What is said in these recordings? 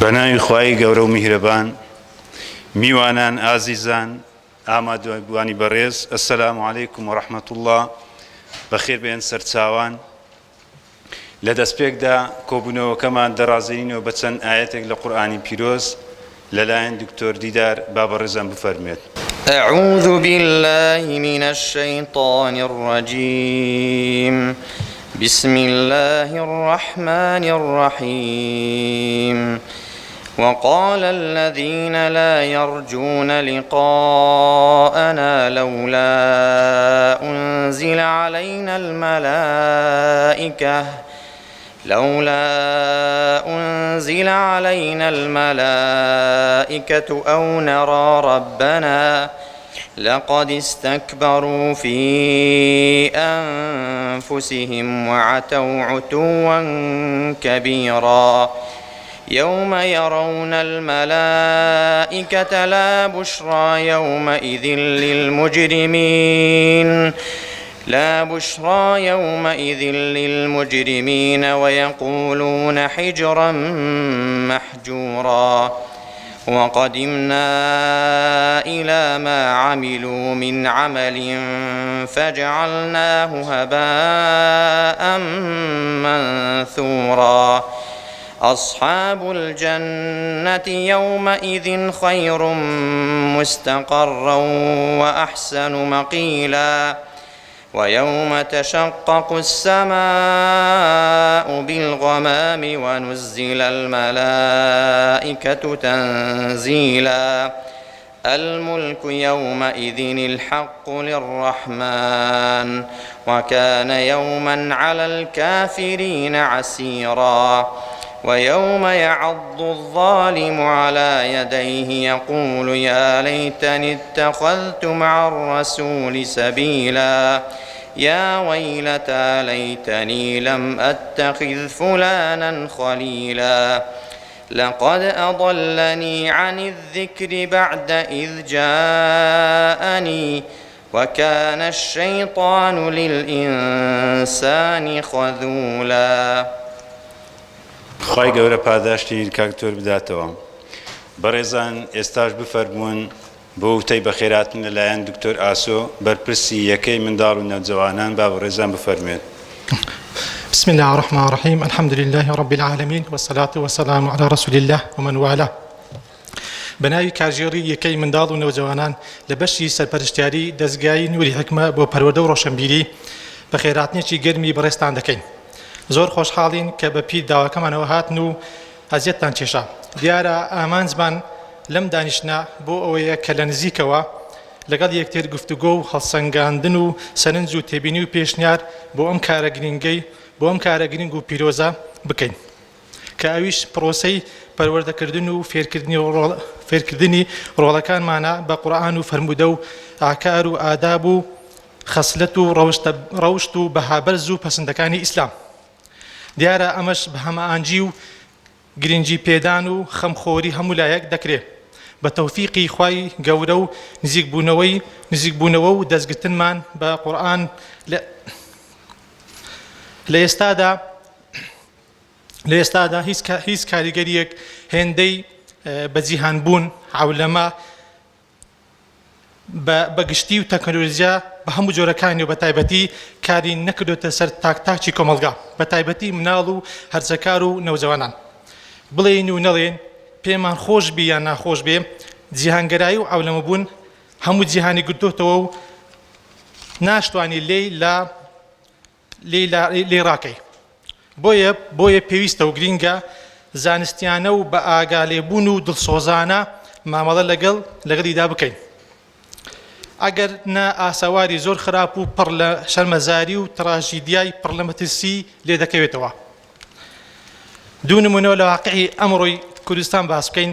بەناوی خوای گەورە و میهرەبان، میوانان ئازیزان، ئامادەبوانی بەڕێز، ئەسەلامو عەلەیکوم وەڕەحمەتوڵڵا الله. بەخێر بێن سەرچاوان. لە دەستپێکدا کۆبوونەوەکەمان دەڕازێنینەوە بە چەند ئاەتێک لە قورئانی پیرۆز لەلایەن دکتۆر دیدار بابەڕێزان بفەرمێت. أعوذ بالله من الشيطان الرجيم. بسم الله الرحمن الرحيم. وقال الذين لا يرجون لقاءنا لولا أنزل علينا الملائكة أو نرى ربنا لقد استكبروا في أنفسهم وعتوا عتوا كبيرا. يوم يرون الملائكة لا بشرى يومئذ للمجرمين ويقولون حجرا محجورا. وقدمنا إلى ما عملوا من عمل فجعلناه هباء منثورا. أصحاب الجنة يومئذ خير مستقرا وأحسن مقيلا. ويوم تشقق السماء بالغمام ونزل الملائكة تنزيلا. الملك يومئذ الحق للرحمن وكان يوما على الكافرين عسيرا. ويوم يعض الظالم على يديه يقول يا ليتني اتخذت مع الرسول سبيلا. يا ويلتى ليتني لم أتخذ فلانا خليلا. لقد أضلني عن الذكر بعد إذ جاءني وكان الشيطان للإنسان خذولا. خوای گەورە پاداشتی کاکتۆر بداتەوە. بەڕێزان ئێستاش بفەرمونون بۆ وتەی بەخێراتن لەلایەن دکتۆر ئاسۆ بەرپرسی یەکەی منداڵ و نەوجەوانان با بەڕێزان بفەرمێت. بسم الله الرحمن الرحيم. الحمد لله رب العالمين والصلاة والسلام على رسول الله ومن والاه. بناوی کارژێڕی یەکەی منداڵ و نەوجەوانان لە بەشی سەرپەرشتیاری دەستگای نووری حکمە بۆ پەروەردە و ڕۆشنبیری بەخێراتنێکی گەرمی بەڕێزتان دەکەین. زۆر خۆشحاڵین کە بە پیر داواکەمانەوە هاتن و ئەزیەتتان کێشا. دیارە ئامانجمان لەم دانیشتە بۆ ئەوەیە کە لە نزیکەوە لەگەڵ یەکتر گفتوگۆ و هەڵسەنگاندن و سەرنج و تێبینی و پێشنیار بۆ ئەم کارە گرنگ و پیرۆزە بکەین کە ئەویش پرۆسەی پەروەردەکردن و فێرکردنی ڕۆڵەکانمانە بە قورئان و فەرموودە و ئاکار و ئاداب و خەسلەت و ڕەوشت و بەهابەرز و پەسەندەکانی ئیسلام. دیارە ئەمەش بە هەمەئانجی و گرنگی پێدان و خەمخۆری هەموو لایەک دەکرێت بە تەوفیقی خوای گەورە و نزیکبوونەوە و دەستگرتنمان بە قورئان. لە ئێستادا هیچ کاریگەریەک هێندەی بەجیهانبوون عەولەما بە گشتی و تەکنۆلۆژیا بە هەموو جۆرەکانی و بە تایبەتی کاری نەکردوتە سەر تاکتاکی کۆمەلگا بە تایبەتی مناڵ و هەرچەکار و نەوجەوانان. بڵێین و نەڵێن پێمان خۆش بێ یان ناخۆش بێ جیهانگەرایی و عەولەمەبوون هەموو جیهانی گرتوتەوە و ناشتوانی لێی ڕاکەی. بۆیە پێویستە و گرینگە زانستیانە و بە ئاگالێبوون و دڵسۆزانە مامەڵە لەگەڵیدا بکەین. ئەگەر نا ئاسەواری زۆر خراپ و پڕ لە شەرمەزاری و تراژیدیای پڕ لە مەترسی لێ دەکەوێتەوە. دوو نمونەوە لە واقعی ئەمڕۆی کوردستان باس بکەین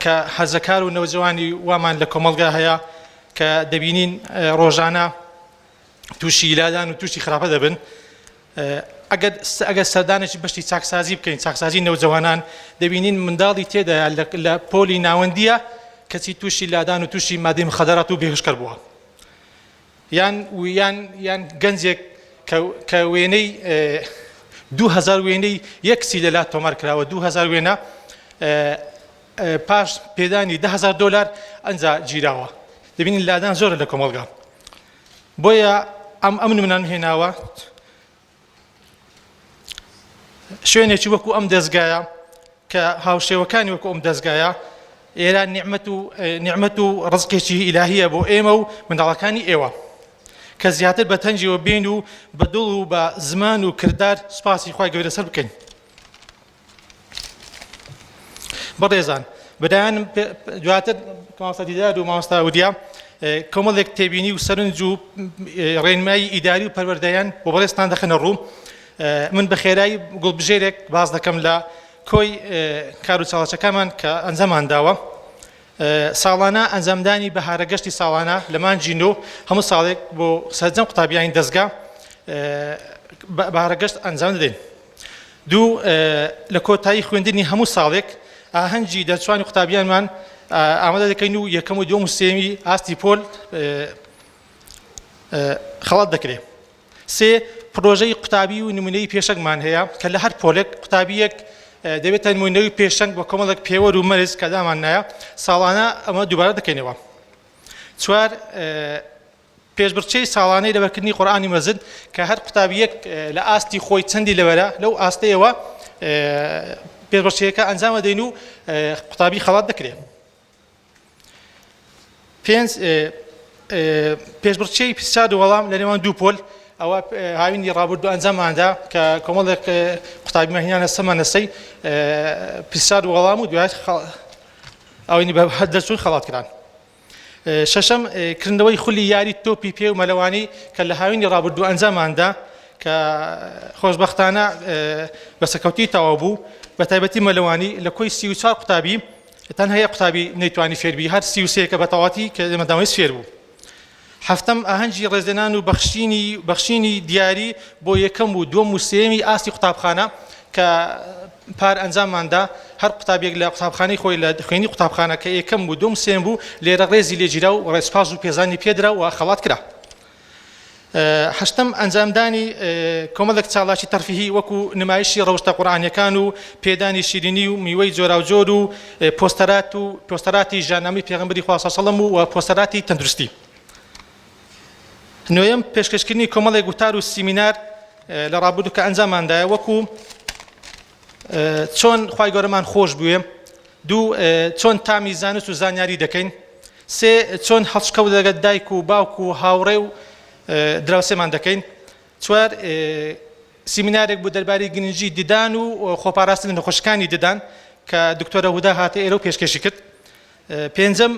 کە هەرزەکار و نەوجەوانی وامان لە کۆمەلگا هەیە کە دەبینین ڕۆژانە تووشی لادان و تووشی خراپە دەبن. ئەگەر سەردانێکی بەشتی چاکسازی بکەین، چاکسازی نەوجەوانان، دەبینین منداڵی تێدایە لە پۆلی ناوەندیە کەچی تووشی لادان و تووشی مادەی مخەدەرات و بێهوشکەر بووە. یان گەنجێک کە وێنەی 2000 وێنەی یەکسی لەلات تۆمار کراوە، 2000 وێنە پاش پێدانی $10,000 ئەنجا گیراوە. دەبینین لادان زۆرە لە کۆمەڵگا. بۆیە ئەم نمونەم هێناوە شوێنێکی وەکو ئەم دەستگایە کە هاوشێوەکانی وەکو ئەم دەستگایە ئێرە نیعمەت و ڕزقێکی ئیلاهیە بۆ ئێمە و منداڵەکانی ئێوە کە زیاتر بە تەنجەوە بین و بە دڵ و بە زمان و کردار سوپاسی خوای گەورە سەر بکەین. بەڕێزان بەدایانم دواتر مامۆستا دیدار و مامۆستا ودیا کۆمەڵێک تێبینی و سەرنج و ڕێنمایی ئیداری و پەروەردەیان بۆ بەڕێستان دەخەنە ڕوو. من بە خێرایی گوڵبژێرێک باز دەکەم لە کۆی کار و چاڵەچەکەمان کە ئەنجامان داوە. ساڵانە ئەنجامدانی بەهارە گەشتی ساڵانە لە مانجی نۆ هەموو ساڵێک بۆ سەرجەم قوتابیانی دەستگا بەهارە گەشت ئەنجام دەدەین. دوو لە کۆتایی خوێندنی هەموو ساڵێک ئاهەنگی دەرچوانی قوتابیانمان ئامادە دەکەین و یەکەم و دووەم و سێمی ئاستی پۆل خەڵات دەکرێت. سێ پرۆژەی قوتابی و نمونەی پێشەنگمان هەیە کە لە هەر پۆلێک قوتابیەک دەبێتە نمونەوەی پێشەنگ بە کۆمەڵێک پێوەر و مەرز کە دامان نایە ساڵانە ئەمە دووبارە دەکەینەوە. چوار پێشبڕچەی ساڵانەی لەبەرکردنی قورئانی مەزن کە هەر قوتابیەک لە ئاستی خۆی چەندی لەوەرە لەو ئاستەیەوە پێشبڕچەیەکە ئەنجام دەدەین و قوتابی خەڵات دەکرێت. پێنج پێشبڕچەی پیساد وەڵام لە نێوان دوو پۆل ئەوە هاوینی ڕابردوو ئەنجاماندا کە کۆمەڵێک قوتابیمان هێنانە سەمانەسەی پیساد وەڵام و دوای ئەوەی بە دەرچوون خەڵات کران. شەشەم کردنەوەی خولی یاری تۆپی پێ و مەلەوانی کە لە هاوینی ڕابردوو ئەنجاماندا کە خۆشبەختانە بەسەکەوتی تەواو بوو بە تایبەتی مەلەوانی لە کۆی 34 قوتابی تەنها هەیە قوتابی نەیتوانی فێربی هەر 33 کە بەتەواتی کە مەداوای فێر بوو. هەفتەم ئاهەنگی ڕێزلێنان و بەخشینی دیاری بۆ یەکەم و دووەم و سێمی ئاستی قوتابخانە کە پار ئەنجامماندا هەر قوتابێک لە قوتابخانەی خۆی لە خوێنی قوتابخانە کە یەکەم و دووەم سێم بوو لێرە ڕێزی لێگیرا و ڕێسپاز و پێزانی پێدرا و خەڵات کرا. هەشتم ئەنجامدانی کۆمەڵێک چاڵاکی تەرفیهی وەکو نمایشی ڕەوشتە قورئانیەکان و پێدانی شیرینی و میوەی جۆراوجۆر و پۆستەراتی ژاننامەی پێغەمبەری خوا صلی الله علیه و سلم و پۆستەراتی تەندروستی. نوێیەم پێشکەشکردنی کۆمەڵێک گوتار و سیمینار لە ڕابردوو کە ئەنجاماندایە وەکو چۆن خوای گەورەمان خۆش بووێ، دوو چۆن تامی زانست و زانیاری دەکەین، سێ چۆن هەڵشکەوت لەگەڵ دایک و باوک و هاوڕێ و دراوسێمان دەکەین، چوار سیمینارێک بوو دەربارەی گرنگی ددان و خۆپاراستنی نەخۆشیەکانی ددان کە دکتۆرە هودا هاتە ئێرە و پێشکەشی کرد. پێنجەم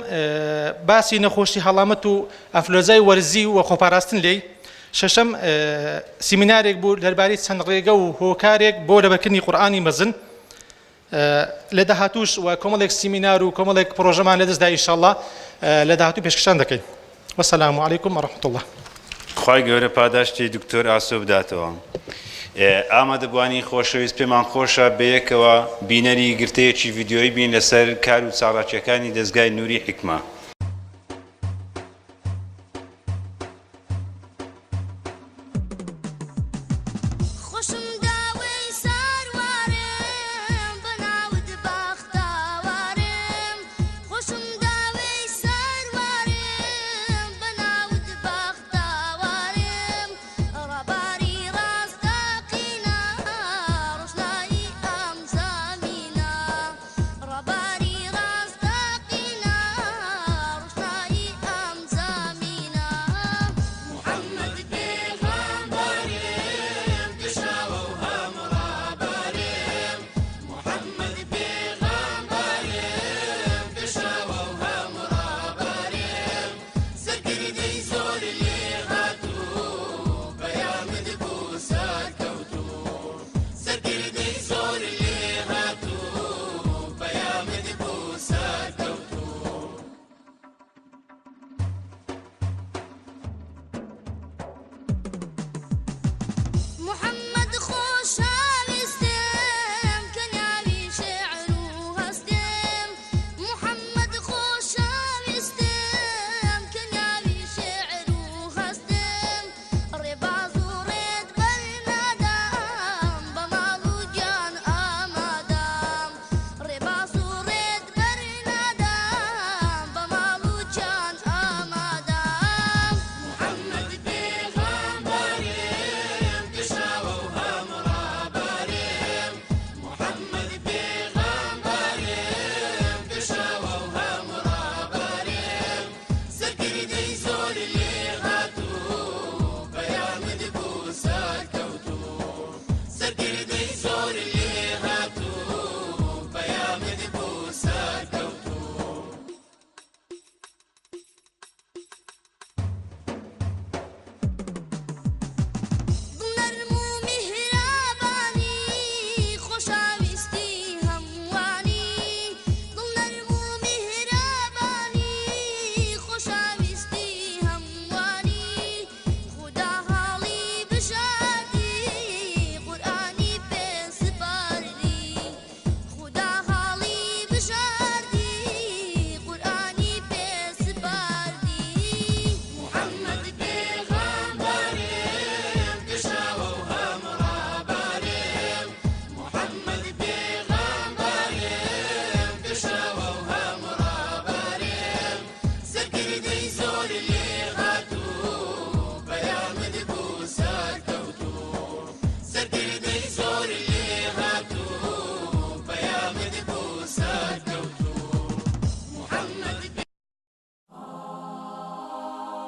باسی نەخۆشی هەڵامەت و ئەفلۆزای وەرزی و خۆپاراستن لێی. شەشەم سیمینارێک بوو دەربارەی چەند ڕێگە و هۆکارێک بۆ لەبەرکردنی قورئانی مەزن. لە داهاتووش و کۆمەڵێک سیمینار و کۆمەڵێک پرۆژەمان لەدەستدا ئینشاءڵڵا لە داهاتوو پێشکەشان دەکەین. وەسەلام عەلەیکوم وەڕەحمەتوڵڵاه. خوای گەورە پاداشتی دکتۆر ئاسۆ بداتەوە. ئامادەبوانی خۆشەویست پێمان خۆشە بەیەکەوە بینەری گرتەیەکی ڤیدیۆیی بین لەسەر کار و چاڵاکیەکانی دەستگای نووری حیکمە.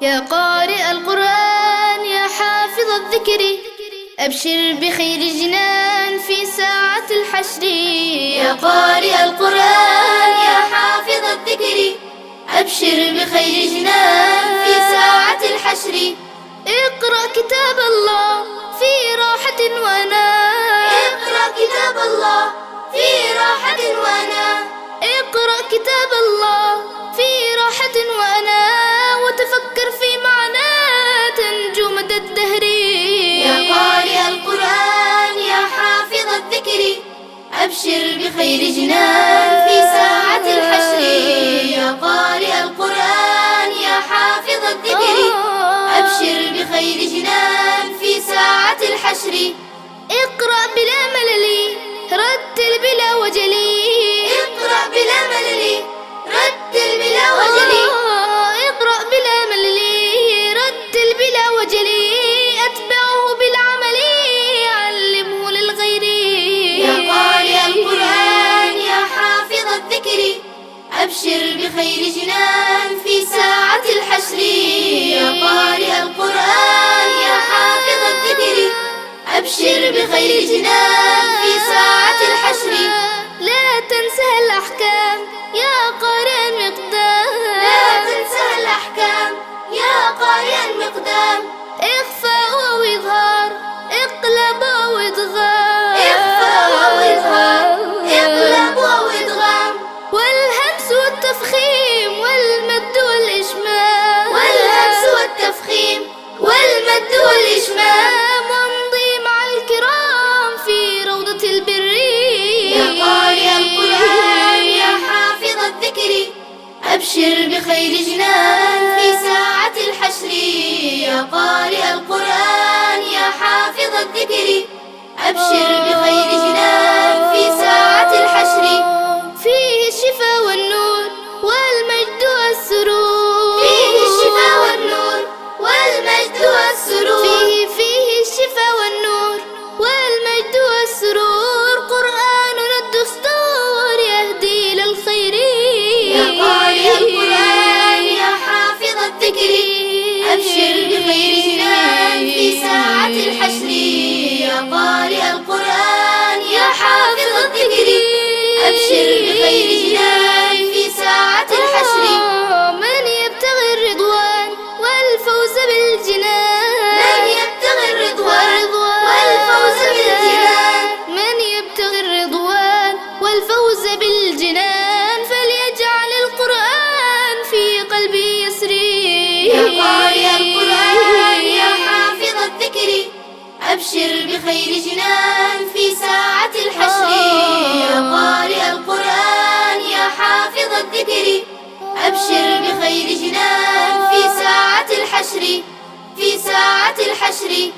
يا قارئ القرآن يا حافظ الذكر أبشر بخير جنان في ساعة الحشر يا قارئ القرآن يا حافظ الذكر أبشر بخير جنان في ساعة الحشر اقرأ كتاب الله في راحة وأناء اقرأ كتاب الله في راحة وأناء اقرأ كتاب الله في راحة وأناء وتفكر في معناه تنجو مدى الدهر يا قارئ القرآن يا حافظ الذكر أبشر بخير جنان في ساعة الحشر يا قارئ القرآن يا حافظ الذكر أبشر بخير جنان في ساعة الحشر اقرأ بلا ملل رتل بلا وجل اقرأ بلا ملل رتل بلا وجل اقرأ بلا ملل رتل بلا وجل أتبعه بالعمل علمه للغير يا قارئ القرآن يا حافظ الذكر أبشر بخير جنان في ساعة الحشر يا قارئ القرآن يا حافظ الذكر أبشر بخير جنان في ساعة الحشر لا تنسى الأحكام يا قارئ المقدام لا تنسى الأحكام يا قارئ المقدام إخفاء وإظهار اقلب وإدغام إخفاء وإظهار اقلب وإدغام والهمس والتفخيم والمد والإشمام والهمس والتفخيم والمد والإشمام وامضي مع الكرام في روضة البر يا قارئ القرآن يا حافظ الذكر أبشر بخير جنان في ساعة الحشر يا قارئ القرآن يا حافظ الذكر أبشر بخير جنان في ساعة الحشر فيه الشفاء والنور والمجد والسرور فيه الشفاء والنور والمجد والسرور فيه الشفاء والنور والمجد والسرور قرآننا الدستور يهدي للخير يا قارئ القرآن يا حافظ الذكر أبشر بخير جنان في ساعة الحشر يا قارئ القرآن يا حافظ الذكر أبشر بخير جنان في ساعة الحشر من يبتغي الرضوان والفوز بالجنان من يبتغي الرضوان والفوز بالجنان من يبتغي الرضوان والفوز بالجنان فليجعل القرآن في قلبي يسري يا قارئ القرآن يا حافظ الذكر أبشر بخير جنان في ساعة الحشر يا قارئ القرآن يا حافظ الذكر أبشر بخير جنان في ساعة الحشر في ساعة الحشر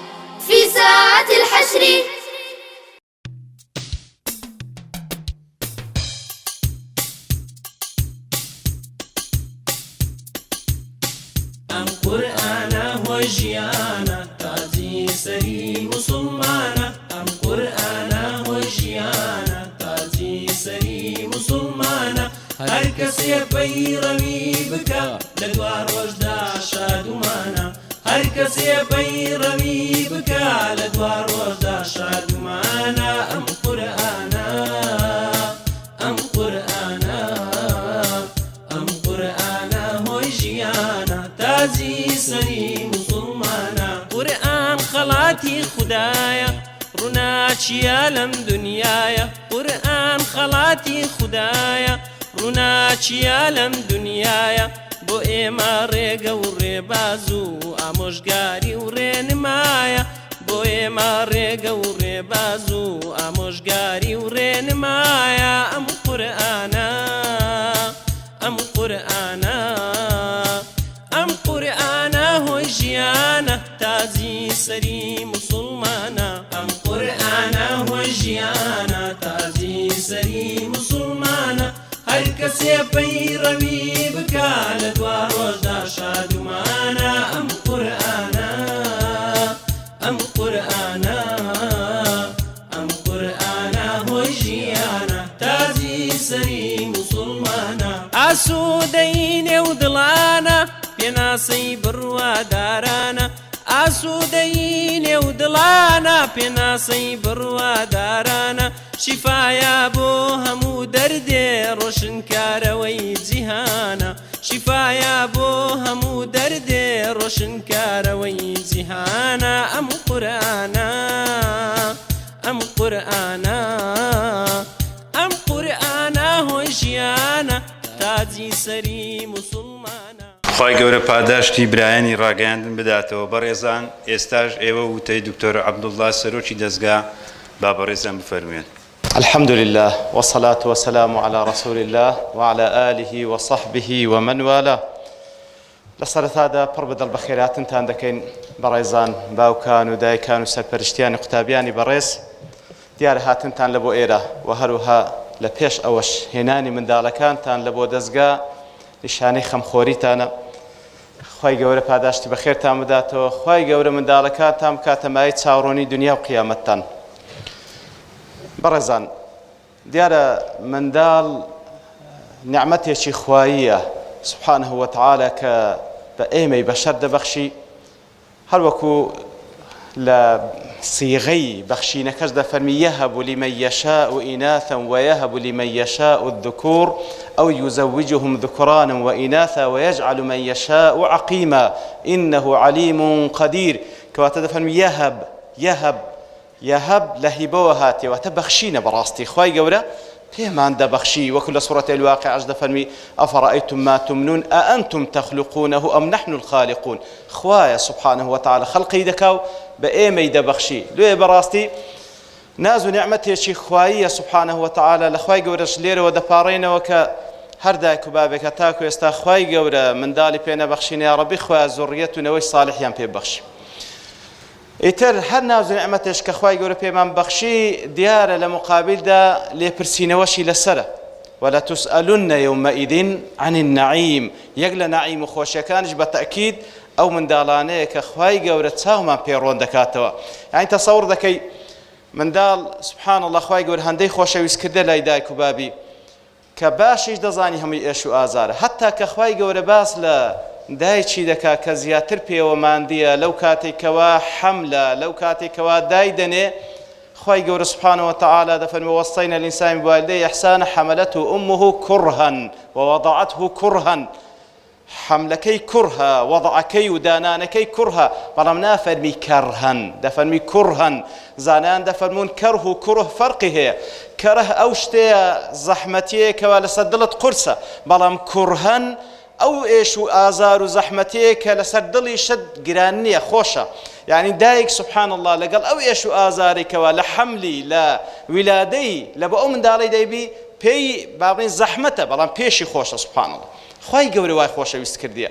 في ساعة الحشر ئەم قورئانە هۆی ژیانە تاجی سەری موسڵمانە ئەم قورئانە هۆی ژیانە تاجی سەری موسڵمانە هەر کەسێ پەیڕەوی بکە لە دوا ڕۆژدا شادومانە هەر کەسێ پەیڕەوی بکە لە دوا ڕۆژدا شادومانە ئەم قورئانە ئەم قورئانە ئەم قورئانە هۆی ژیانە تاجی سەری موسڵمانە قورئان خەڵاتی خودایە ڕووناچیە لەم دنیایە قورئان خەڵاتی خودایە ڕووناچیە لەم دنیایە بۆ ئێمە ڕێگە و ڕێباز و ئامۆژگاری و ڕێنمایە بۆ ئێمە ڕێگە و ڕێباز و ئامۆژگاری و ڕێنمایە ئەم قورئانە ئەم قورئانە ئەم قورئانە هۆی ژیانە تاجی سەری موسڵمانە ئەم قورئانە هۆی ژیانە تاجی سەری موسڵمانە هەر کەسێ پەیڕەوی بکە لە دوا ڕۆژدا شادومانە ئەم قورئانە ئەم قورئانە ئەم قورئانە هۆی ژیانە تاجی سەری موسڵمانە ئاسوودەی نێو دڵانە پێناسەی بڕوادارانە ئاسوودەی نێو دڵانە پێناسەی بڕوادارانە شیفایا بۆ هەموو دەردێ ڕۆشنکارەوەی جیهانە شیفایا بۆ هەموو دەردێ ڕۆشنکارەوەی جیهانە ئەم قورئانە ئەم قورئانە ئەم قورئانە هۆی ژیانە تاجی سەری موسڵمانە. خی گەورە پاداشتی برایانی ڕاگەیاندن بداتەوە. بەڕێزان ئێستاش ئێوە وتەی دکتۆر عەبدوڵڵا سەرۆکی دەستگا با بەڕێزان بفەرموێن. الحمد لله والصلاة والسلام على رسول الله وعلى آله وصحبه ومن والاه. لسرتادا پڕ بەدڵ بە خێراتنتان دەکەین بەڕێزان باوکان و دایکان و سەرپەرشتیانی قوتابیانی بەڕێز دیارە هاتنتان لە بۆ ئێرە و هەروها لە پێش ئەوەش هێنانی منداڵەکانتان لە بۆ دەستگا نیشانەی خەمخۆریتانە. خی گەورە پاداشتی بەخێرتان بداتەوە. خی گەورە منداڵەکانتان بکاتە مای چاوڕۆنی دنیا و قیامەتتان. بەڕێزان دیارە منداڵ نیعمەتێکی خواییە سبحانه وتعالى کە بە ئێمەی بەشەر دەبەخشی هەروەکو لە صيغي بخشينا كذا فرمي يهب لمن يشاء إناثا ويهب لمن يشاء الذكور أو يزوجهم ذكرانا وإناثا ويجعل من يشاء عقيما إنه عليم قدير كواتا فرمي يهب لهبوهاتي وتبخشينا براستي خواي قولا فيمان دبخشي وكل سورة الواقع عجد فرمي أفرأيتم ما تمنون أأنتم تخلقونه أم نحن الخالقون خوايا سبحانه وتعالى خلقي دكاو بأيمي دبخشي لو براستي نازو نعمتي شي خوايا سبحانه وتعالى لخواي قورش ليرة ودفارين وك هرداك بابك تاكو يستا خواي قورا من دالي بينا بخشين يا ربي خوايا زريتنا ويش صالحيان بي بخشي ئیتر هەر ناوز نعمەتش کە خوای گەورە پێمان بەخشی دیارە لە مقابلدا لێپرسینەوەشی لەسرە ولا تسألن يومئذ عن النعيم یەک لە نعیم و خۆشیەکانش بە تەئکید ئەو منداڵانەیە کە خوای گەورە چاومان پێڕۆن دەکاتەوە. یعنی تەسەوڕ دەکەی منداڵ سبحان الله خوای گەورە هەندەی خۆشەویستکردە لای دایک و بابی کە باشیش دەزانی هەمووی ئێش و ئازارە حتا کە خوای گەورە باس لە دایکی دەکا کە زیاتر پێوەماندیە لەو کاتێکەوە حەملە لەو کاتێکەوە دای دەنێ خوای گەورە سبحانه وتعالى دەفەرمێ وەصەینە الإنسان بوالديه إحسانا حملته أمه كرها ووضعته كرها حملەکەی کوڕها وەضعەکەی و دانانەکەی کوڕها بەڵام نافەرمی کەرهەن دەفەرمی کوڕهەن زانایان دەفەرمون کەرහ و کوڕه فەرقی هەیە کەرە ئەو شتەیە زەحمەتیەکەوە لەسەر دڵت قورسە بەڵام کوڕهەن ئەو ئێش و ئازار و زەحمەتەیە کە لەسەر دڵی شت گران نییە خۆشە. یعنی دایک سبحان الله لەگەڵ ئەو ئێش و ئازارێکەوە لە حەملی لە ویلادەی لە بە ئەو منداڵی دەیبی پێی باڵێن زەحمەتە بەڵام پێشی خۆشە سبحان الله. خوای گەورە وای خۆشەویست کردیە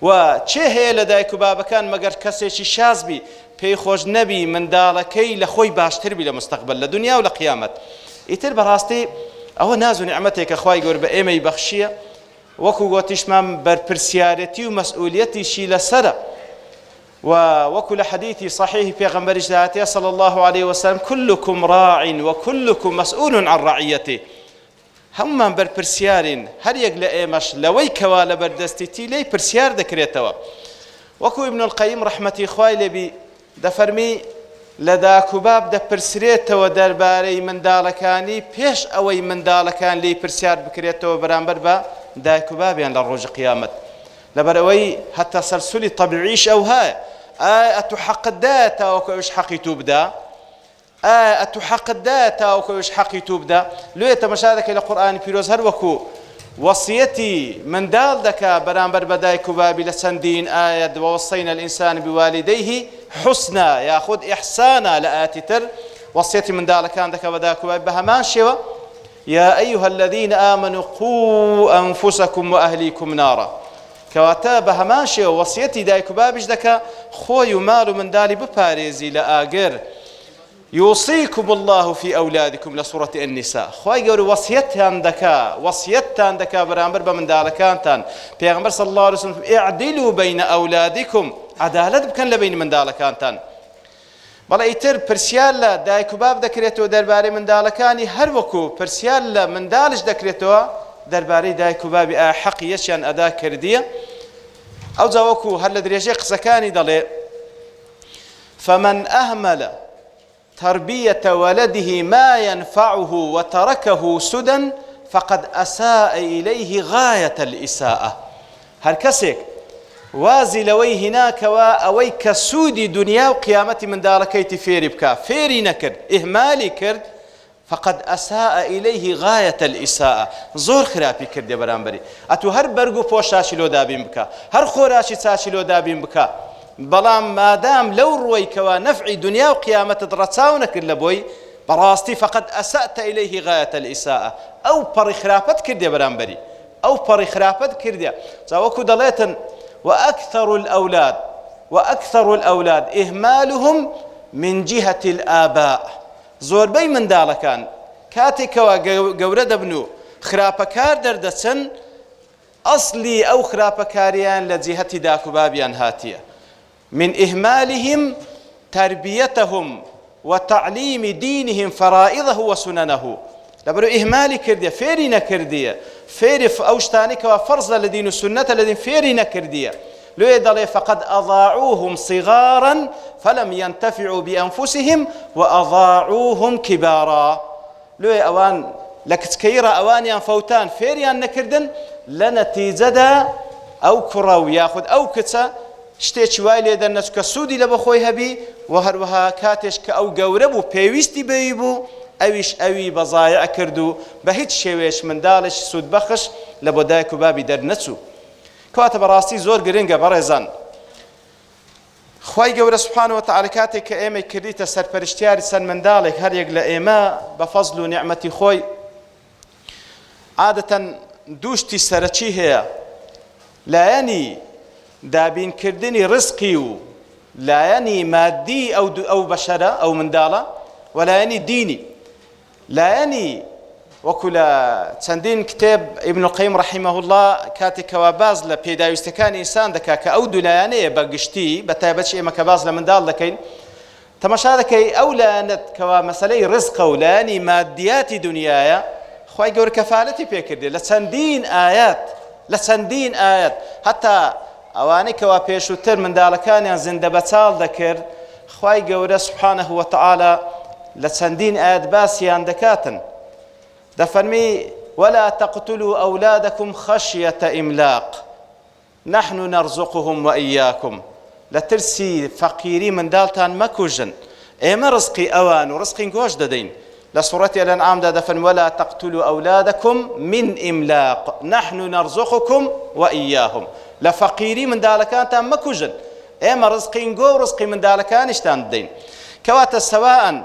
و چێ هەیە لە دایک و بابەکان مەگەر کەسێکی شازبی پێی خۆش نەبی منداڵەکەی لە خۆی باشتر بی لە مستەقبل لە دنیا و لە قیامەت. ئیتر بەڕاستی ئەوە ناز و نیعمەتێک کە خوای گەورە بە ئێمەی بەخشیە وەکو گۆتیشمان بەرپرسیارەتی و مەسئولیەتیشی لەسرە و وەکو لە حەدیثی صحیحی پێغەمبەریش داهاتەیە صلی الله عليه وسلم كلكم راع وكلكم مسؤول عن رعيته هەمومان بەرپرسیارین هەر یەک لە ئێمەش لەوەی کەوا لە بەردەستیتی لێی پرسیار دەکرێتەوە. وەکو ابن القەیم ڕەحمەتی خوای لێبی دەفەرمی لە داک و باب دەپرسرێتەوە دەربارەی منداڵەکانی پێش ئەوەی منداڵەکان لێی پرسیار بکرێتەوە بەرامبەر بە دایک و بابیان لە ڕۆژی قیامەت لەبەرەوەی هەتا سەرسولی طەبیعیش ئەو هەیە ئەتو حەقت دایە تاوەکو ئەوش حەقی تو بدا ئەتو حەقت دایە تاوەکو ئەوش حەقی تو بدا لێ تەماشا دەکەی لە قورئانی پیرۆز هەر وەکو وەسیەتی منداڵ دەکا بەرامبەر بە دایک و بابی لە چەندین ئایەت وەوەصەینە الئینسان بوالدەیه حوسنا یاخود ئیحسانا لە ئاەتی تر وەسیەتی منداڵەکان دەکا بە دایک و بابی بە هەمان شێوە يا أيها الذين آمنوا قوا أنفسكم وأهليكم نارا كواتا بهماشي وصيتي دايك بابش دكا خوي مال من دالي بباريزي لآقر يوصيكم الله في أولادكم لسورة النساء خوي قولوا وصيتان دكا برامبر بمن دالكانتان پیغمبر صلى الله عليه وسلم اعدلوا بين أولادكم عدالة بكن لبين من دالكانتان بەڵێ ئیتر پرسیار لە دایک و باب دەکرێتەوە دەربارەی منداڵەکانی هەر وەکو پرسیار لە منداڵش دەکرێتەوە دەربارەی دایک و بابی ئایا حەقی یەکیان ئەدا کردیە ئەو جاوەکو هەر لە درێژەی قسەکانی دەڵێ فمن أهمل تربية ولده ما ينفعه وتركه سدى فقد أساء إليه غاية الإساءة هر كسيك وازي لوي هناك وأوي كسودي دنيا وقيامة من داركيت فيري بكا فيري نكر إهمالي كرد فقد أساء إليه غاية الإساءة زور خرابي كرد يا برامبري أتو هر برغو پوشاشي لو دابين بكا هر خوراشي ساشي لو دابين بكا بەڵام مادام لەو ڕوویکەوە نەفعی دنیا و قیامەتت ڕەچاو نەکرد لە بۆی بەڕاستی فقط ئەسەئتە ئیلەیهی غایەتە الئیساءە ئەو پەڕی خراپەت کردێ بەرامبەری ئەو پەڕی خراپەت کردێ جاوەکو دەڵێتن وأكثر الأولاد إهمالهم من جهة الآباء زۆربەی منداڵەکان کاتێکەوە گەورە دەبن و خراپەکار دەردەچن ئەسلی ئەو خراپەکاریان لە جیهەتی داک و بابیان هاتیە من إهمالهم تربيتهم وتعليم دينهم فرائضه وسننه لبرو إهمالي كردية فيري نكردية فيري أوشتانك وفرز لدين السنة الذين فيري نكردية لو يدلي فقد أضاعوهم صغارا فلم ينتفعوا بأنفسهم وأضاعوهم كبارا لو أوان لكتكيرا أوانيان فوتان فيريان نكردن لنتيجة أو كراو ياخذ أو كتسا شتێکی وای لێ دەرنەچ کە سوودی لە بەخۆی هەبی و هەروەها کاتێش کە ئەو گەورە بوو پێویستی بەوی بوو ئەویش ئەوی بەزایع کرد و بە هیچ شێوەیەش منداڵش سوود بەخش لە بۆ دایک و بابی دەرنەچوو کەواتە بەڕاستی زۆر گرنگە بەڕێزان خوای گەورە سوبحانەهو وتەعالا کاتێک کە ئێمەی کردیتە سەرپەرشتیاری چەند منداڵێک هەر یەک لە ئێمە بە فەزڵ و نیعمەتی خۆی عادەتەن دوو شتی سەرەکی هەیە لایەنی دابینکردنی ڕزقی و لایەنی مادی ئەو بەشەرە ئەو منداڵە و لایەنی دینی لایەنی وەکو لە چەندین کتێب ئیبن القەیم ڕەحیمەهو الله کاتێکەوە باز لە پێداویستەکانی ئینسان دەکا کە ئەو دوو لایەنەیە بە گشتی بە تایبەتی ئێمە کە باز لە منداڵ دەکەین تەماشا دەکەی ئەو لایەنت کەوا مەسەلەی ڕزقە و لایەنی مادیاتی دنیایە خوای گەورە کەفالەتی پێکردێ لە چەندین ئایەت هەتا ئەوانەی کەوا پێشووتر منداڵەکانیان زیندە بەچاڵ دەکرد خوای گەورە سوبحانەهو وتەعالا لە چەندین ئایەت باسییان دەکاتن دەفەرمی ولا تقتلوا أولادكم خشية إملاق نحن نرزقهم وإياكم لترسي فقيري منداڵتان مەکوژن ئێمە ڕزقی ئەوان و ڕزقی گۆش دەدەین لە سوورەتی الأنعامدا دەفەرمی ولا تقتلوا أولادكم من إملاق نحن نرزقكم وإياهم لە فەقیری منداڵەکانتان مەکوژن ئێمە ڕزقین گۆ و ڕزقی منداڵەکانیشتان دەین کەواتە سەواءن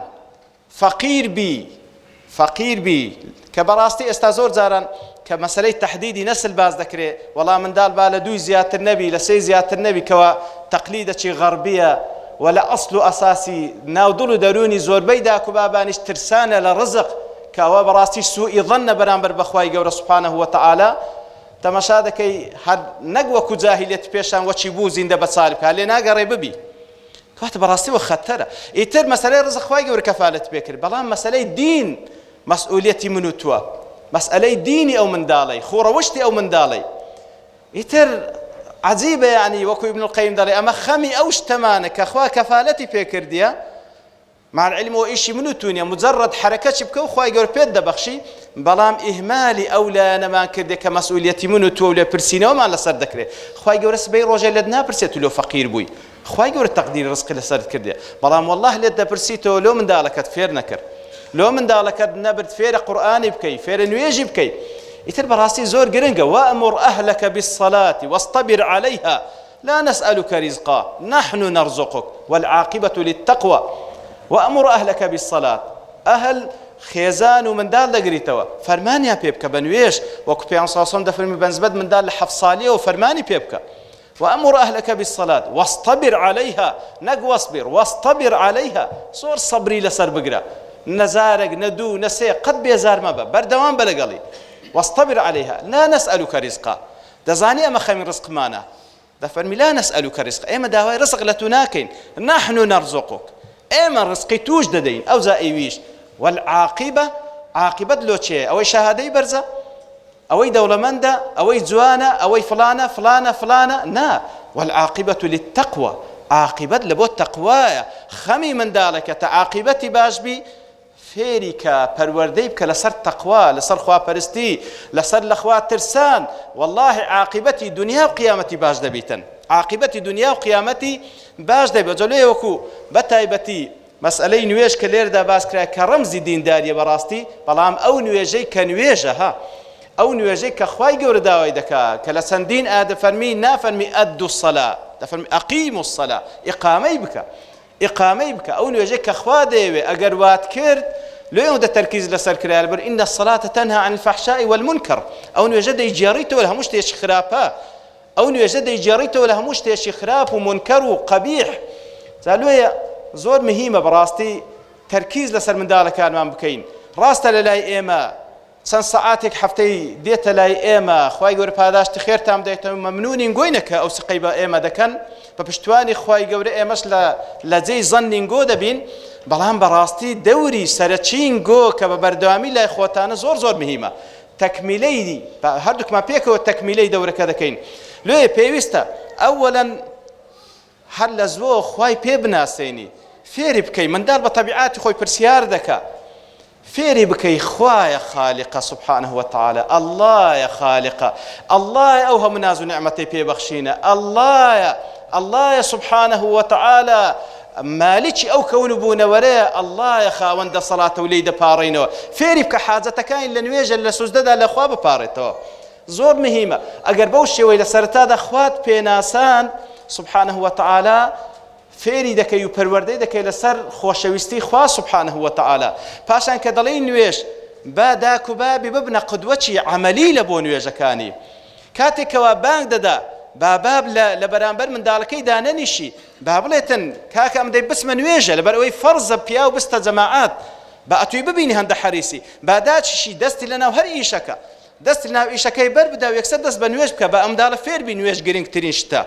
فەقیر بی کە بەڕاستی ئێستا زۆر جاران کە مەسەلەی تەحدیدی نەسل باز دەکرێت وەڵام منداڵ با لە دووی زیاتر نەبی لە سێی زیاتر نەبی کەوە تەقلیدەکی غەربیە و لە ئەسڵ و ئەساسی ناودڵ و دەرونی زۆربەی داک و بابانیش ترسانە لە ڕزق کە ئەوە بەڕاستی سوئی ظەنە بەرامبەر بەخوای گەورە سوبحانەهو وتەعالا تەماشا دەکەی هەر نەک وەکو جاهیلێت پێشان وەچی بوو زیندە بەچاڵ بکات لێ ناگەڕێ ببی کەواتە بەڕاستیەوە خەتەرە ئیتر مەسەلەی ڕزق خوای گەورە کەفالەت پێکرد بەڵام مەسەلەی دین مەسئولیەتی من و تووە مەسئلەی دینی ئەو منداڵەی خۆڕەوشتی ئەو منداڵەی ئیتر عەجیبە یعنی وەکو ئیبن القەیم دەڵێ ئەمە خەمی ئەو شتەمانە کە خوا کەفالەتی پێکردیە مع العلم وإيشي منو تونيا مجرد حركة بكو خواي جور بيد دبخشي بلام إهمالي أولا نما كردي كمسؤوليتي منو تولى برسينا وما لسر ذكره خواي جور سبي رجال لدنا برسيتو لو فقير بوي خواي جور تقدير رزق لسر كردي بلام والله لدنا برسيتو لو من دالك فير نكر لو من دالك نبرد فير قرآن بكي فير نويجي بكي يتر براسي زور جرنجا وأمر أهلك بالصلاة واصطبر عليها لا نسألك رزقا نحن نرزقك والعاقبة للتقوى وأمر أهلك بالصلاة أهل خێزان و منداڵ دەگریتەوە فەرمانیان پێ بکە بە نوێژ وەکو پێغەمبەر صلی الله علیه و سلم دەفەرمی بەنسبەت منداڵ لە 7 ساڵیەوە فەرمانی پێ بکە وأمر أهلك بالصلاة واصطبر عليها نەک واصبر واصطبر عليها زۆر سەبری لەسەر بگرە نەزارێک نەدوو نەسێ قەت بێزار مەبە بەردەوام بە لەگەڵی واصطبر عليها لا نسألك رزقا دەزانی ئەمە خەمی ڕزقمانە دەفەرمی لا نسألك رزقا ئێمە داوای ڕزق لە تو ناکەین نحن نرزقك ئێمە ڕزقی توش دەدەین ئەو زائیویش والعاقبة عاقبة لو چه أوي شهادة برزة أوي دولة مندا أوي جوانا أوي فلانة نا والعاقبة للتقوى عاقبەت لە بۆ تەقوایە خەمی منداڵێکە تا عاقبەتی باش بی فێری کە پەروەردەی بکە لەسەر تەقوا لەسەر خواپەرستی لەسەر لە خوا ترسان والله عاقبەتی دنیا و قیامەتی باش دەبیتن عاقبەتی دنیا و قیامەتی باش دەبێت جەلوێ وەکو بە تایبەتی مەسئلەی نوێژ کە لێردا باس کرا کە ڕەمزی دینداریە بەڕاستی بەڵام ئەو نوێژەی کە نوێژە ها ئەو نوێژەی کە خوای گەورە داوای دەکات کە لە چەندین ئایا دەفەرمی نافەرمی ئەدوا الصەلا دەفەرمی ئەقیموا الصەلا ئیقامەی بکە ئەو نوێژەی کە خوا دەیەوێ ئەگەر وات کرد لێ دەتەرکیز لەسەر کرا لەبەر ئین الصەلاة تەنها عن الفەحشاء والمنکر ئەو نوێژە دەیگێڕیتەوە لە هەموو شتێکی خراپە ئەو نوێژە دەیگێڕیتەوە لە هەموو شتێکی خراپ و منکر و قەبیح زالوێ زۆر مهمە بەڕاستی تەرکیز لەسەر منداڵەکانمان بکەین ڕاستە لە لای ئێمە چەند سەعاتێک هەفتەی دێتە لای ئێمە خوای گەورە پاداشتی خێرتان بدەیتەوە مەمنونین گۆینەکە ئەو سقەی بە ئێمە دەکەن بە پشتوانی خوای گەورە ئێمەش لە جێی زەنین گۆ دەبین بەڵام بەڕاستی دەوری سەرچین گۆ کە بە بەردەوامی لای خۆتانە زۆر زۆر مهمە تەکمیلەی هەردووکمان پێکەوە تەکمیلەی دەورەکە دەکەین لێ پێویستە ئەوەڵەن هەر لە زۆر خوای پێ بناسێنی فێری بکەی منداڵ بە تەبیعاتی خۆی پرسیار دەکا فێری بکەی خوایە خالقە سبحانه وتعالى اللهە خالقە اللهە ئەو هەموو ناز و نعمەتەی پێبەخشینە اللهە سبحانه وتعالى مالکی ئەو کەون و بوونەوەرەیە اللهە خاوەندە سەڵاتە و لێی دەپاڕێنەوە فێری بکە حاجەتەکانی لە نوێژە لە سوزدەدا لە خوا بپاڕێتەوە زۆر مهمە ئەگەر بەو شێوەی لە سەرەتادا خوات پێناسان سبحانه وتعالى فێری دەکەی و پەروەردەی دەکەی لەسەر خۆشەویستی خوا سبحانه وتعالى پاشان کە دەڵێی نوێژ با داک و بابی ببنە قودوەتی عەمەلی لە بۆ نوێژەکانی کاتێکەوە بانگ دەدا باب لە بەرامبەر منداڵەکەی دانەنیشی با بڵێتن کاکە ئەم دەی بسمە نوێژە لەبەر ئەوەی فەرزە پیا و بستە جەماعات با ئەتوی ببینی هەندە حەریسی با داچیشی دەستی لەناو هەر ئیشەکە دەستی لەناو ئیشەکەی بەر بدا و یەکسەر دەست بە نوێژ بکە با ئەم منداڵە فێربی نوێژ گرنگترین شتە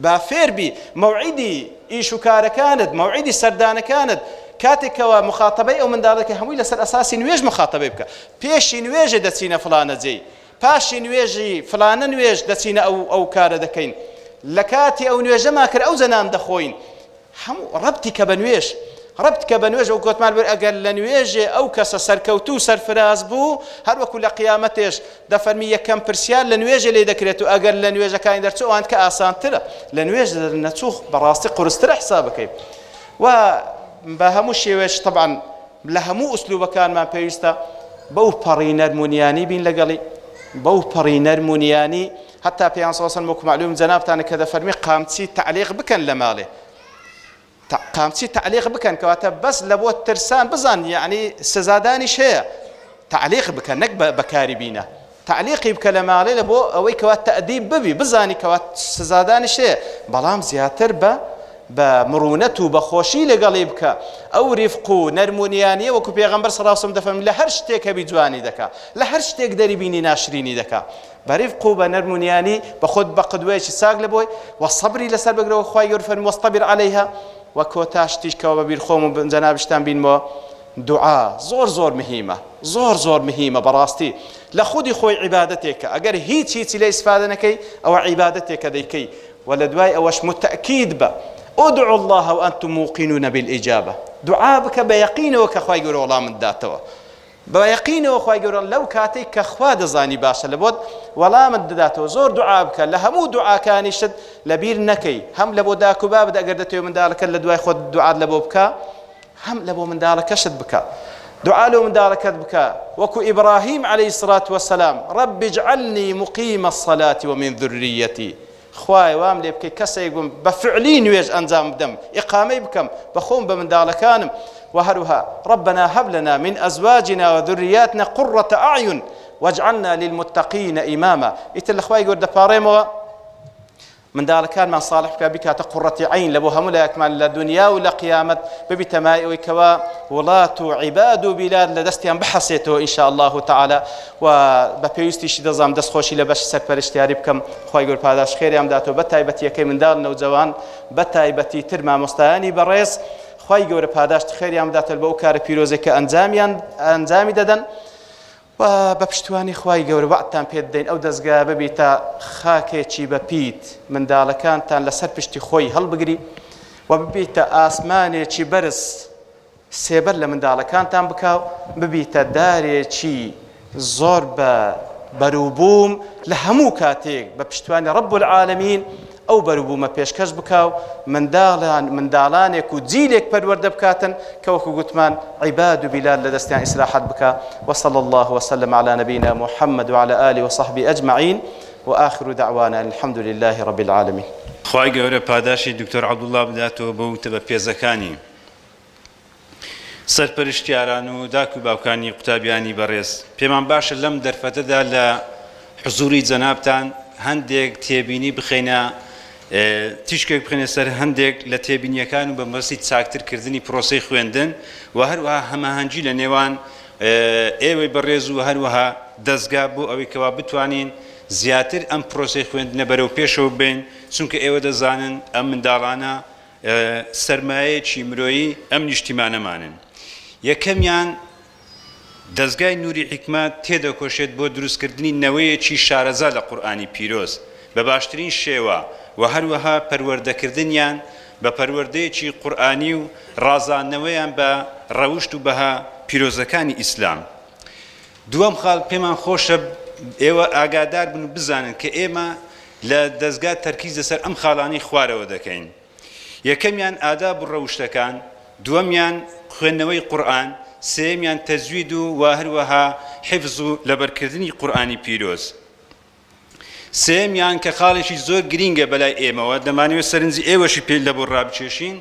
با فێربی مەوعیدی ئیش و کارەکانت مەوعیدی سەردانەکانت کاتێکەوە مخاتەبەی ئەو منداڵەکە هەمووی لەسەر ئەساسی نوێژ مخاتەبەی بکە پێشی نوێژە دەچینە فڵانە جێی پاشی نوێژی فڵانە نوێژ دەچینە ئەو کارە دەکەین لە کاتی ئەو نوێژەما کرد ئەو زەنان دەخۆین هەموو ڕەبتی کە بە نوێژ ئەو کۆتمان بێت ئەگەر لە نوێژێ ئەو کەسە سەرکەوتوو و سەرفراز بوو هەروەکو لە قیامەتێش دەفەرمی یەکەم پرسیار لە نوێژە لێ دەکرێت و ئەگەر لە نوێژەکانی دەرچوو ئەوان کە ئاسانترە لە نوێژ نەچوو بەڕاستی قورسترە حساب بکەین و بە هەموو شێوەیەش طبعا لە هەموو ئوسلوبەکانمان پێویستە بەو پەڕی نەرمونیانی بین لەگەڵی بەو پەڕی نەرمونیانی هەتا پێیان سەڵسەن وەکو معلوم جەنابتانە کە دەفەرمی قامچی تعلیق بکەن لە ماڵێ قامچی تعلیق بکەن کەواتە بەس لە بۆ ترسان بزان یعنی سزادانیش هەیە تعلیق بکەن نەک بەکاری بینە تعلیقی بکە لە ماڵێ لە بۆ ئەوەی کەوات تەئدیب ببی بزانی کەوات سزادانیش هەیە بەڵام زیاتر بە مڕونەت و بەخۆشی لەگەڵی بکە ئەو ریفق و نەرمونیانیە وەکو پێغەمبەر صلی الله علیه و سلم دەفەرمێت لە هەر شتێک هەبی جوانی دەکا لە هەر شتێک دەریبینی ناشرینی دەکا بە ریفق و بە نەرمونیانی بە خۆت بە قدوەیەکی چاک لەبۆی و سەبری لەسەر بگرەوە خوای گەورە فەرمووی واصطبر عەلەیها و کۆتا شتیشکەوە بەبیر خۆم و جەنابشتان بینمەوە دوعا زۆر زۆر مهمە بەڕاستی لە خودی خۆی عیبادەتێکە ئەگەر هیچی لێ ئیسفادە نەکەی ئەوە عیبادەتێکە دەیکەی و لە دوای ئەوەش متەئکید بە ادعوا الله وأنتم موقنون بالإجابة دعاء بك بيقينه كخواي يقول والله من داتوا بيقينه وخواي يقول لو كاتي كخوا دزاني باشا لبود والله من داتوا زور دعاء بك لهمو دعاء كان يشد لبير نكي هم لبو داكو باب دا قردتو من دالك لدواي خود دعاء لبو بك هم لبو من دالك شد بك دعاء له من دالك بك وكو إبراهيم عليه الصلاة والسلام رب اجعلني مقيم الصلاة ومن ذريتي خوای وام لێ بکەی کەسێک بم بە فعلی نوێژ ئەنجام بدەم ئیقامەی بکەم بەخۆم بە منداڵەکانم وهروها ربنا هب لنا من أزواجنا وذرياتنا قرة أعين واجعلنا للمتقين إماما ئیتر لە خوای گەورە دەپاڕێمەوە منداڵەکانمان صالح بکە بیکاتە قڕەتی عین لە بۆ هەموو لایەکمان لە دنیا و لە قیامەت ببیتە مای ئەوەی کەوا وڵات و عیباد و بیلاد لە دەستیان بحەسێتەوە ئینشاء الله تعالى و بە پێویستیشی دەزانم دەستخۆشی لە بەشی سەرپەرشتیاری بکەم خوای گەورە پاداش خێریان بداتەوە بە تایبەتیەکەی منداڵ نەوجەوان بە تایبەتی تر مامۆستایانی بەڕێز خوای گەورە پاداش خێریان بداتەوە بە ئەو کارە پیرۆزێک کە ئەنجامی دەدەن و بە پشتیوانی خوای گەورە وعدتان پێ دەین ئەو دەستگا ببیتە خاکێکی بەپیت منداڵەکانتان لەسەر پشتی خۆی هەڵبگری و ببیتە ئاسمانێکی بەرز سێبەر لە منداڵەکانتان بکاو ببیتە دارێکی زۆر بە بەروبووم لە هەموو کاتێک بە پشتیوانی ڕەب العالەمین ئەو بەروبوومە پێشکەش بکاو منداڵانێک و جیلێک پەروەردە بکاتن کە وەکو گوتمان عیباد و بیلال لە دەستیان ئیسراحەت بکە وصلى الله وسلم على نبينا محمد وعلى آله وصحبه أجمعين وآخر دعوانا الحمد لله رب العالمين. خوای گەورە پاداشی دکتۆر عەبدوڵڵا بداتەوە بەو تەبە پێزەکانی سەرپەرشتیاران و داک و باوکانی قوتابیانی بەڕێز. پێمان باشە لەم دەرفەتەدا لە حزوری جەنابتان هەندێک تێبینی بخەینە تیشکێک بخێنە سەر هەندێک لە تێبینیەکان و بە مەبەستی چاکترکردنی پرۆسەی خوێندن و هەروەها هەماهەنگی لە نێوان ئێوەی بەڕێز و هەروەها دەستگا بۆ ئەوەی کەوا بتوانین زیاتر ئەم پرۆسەی خوێندنە بەرەو پێشەوە بین چونکە ئێوە دەزانن ئەم منداڵانە سەرمایەیەکی مرۆیی ئەم نیشتیمانەمانن. یەکەمیان دەستگای نوری حیکمەت تێدەکۆشێت بۆ دروستکردنی نەوەیەکی شارەزا لە قورئانی پیرۆز بە باشترین شێوە و هەروەها پەروەردەکردنیان بە پەروەردەیەکی قورئانی و ڕازاندنەوەیان بە ڕەوشت و بەها پیرۆزەکانی ئیسلام. دووەم خاڵ پێمان خۆشە ئێوە ئاگادار بن و بزانن کە ئێمە لە دەستگا تەرکیز لەسەر ئەم خاڵانەی خوارەوە دەکەین. یەکەمیان ئاداب و ڕەوشتەکان، دووەمیان خوێندنەوەی قورئان، سێمیان تەجوید و هەروەها حیفز و لەبەرکردنی قورئانی پیرۆز. سێمیان کە خاڵێکی زۆر گرینگە بەلای ئێمەوە دەمانەوێت سەرنجی ئێوەشی پێ لەبۆ ڕابچێشین،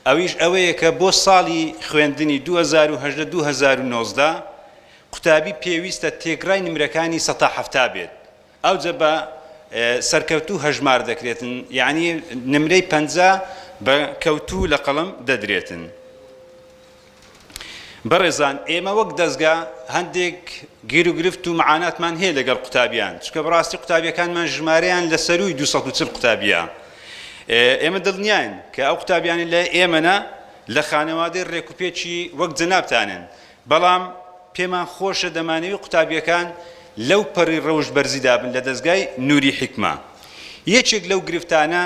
ئەویش ئەوەیە کە بۆ ساڵی خوێندنی 2018-2019 قوتابی پێویستە تێکڕای نمرەکانی 170 بێت. ئەوجە بە سەرکەوتوو هەژمار دەکرێتن، یعنی نمرەی 50 بە کەوتوو لە قەڵم دەدرێتن. بەڕێزان ئێمە وەک دەستگا هەندێک گیر و گرفت و معاناتمان هەیە لەگەڵ قوتابیان، چونکە بەڕاستی قوتابیەکانمان ژمارەیان لە سەرووی 240 قوتابیە. ئێمە دڵنیاین کە ئەو قوتابیانی لە ئێمەنە لە خانەوادەی ڕێکوپێکی وەک جەنابتانن، بەڵام پێمان خۆشە دەمانەوێت قوتابیەکان لەو پەڕی ڕەوشت بەرزیدا بن لە دەستگای نوری حیکمە. یەکێک لەو گرفتانە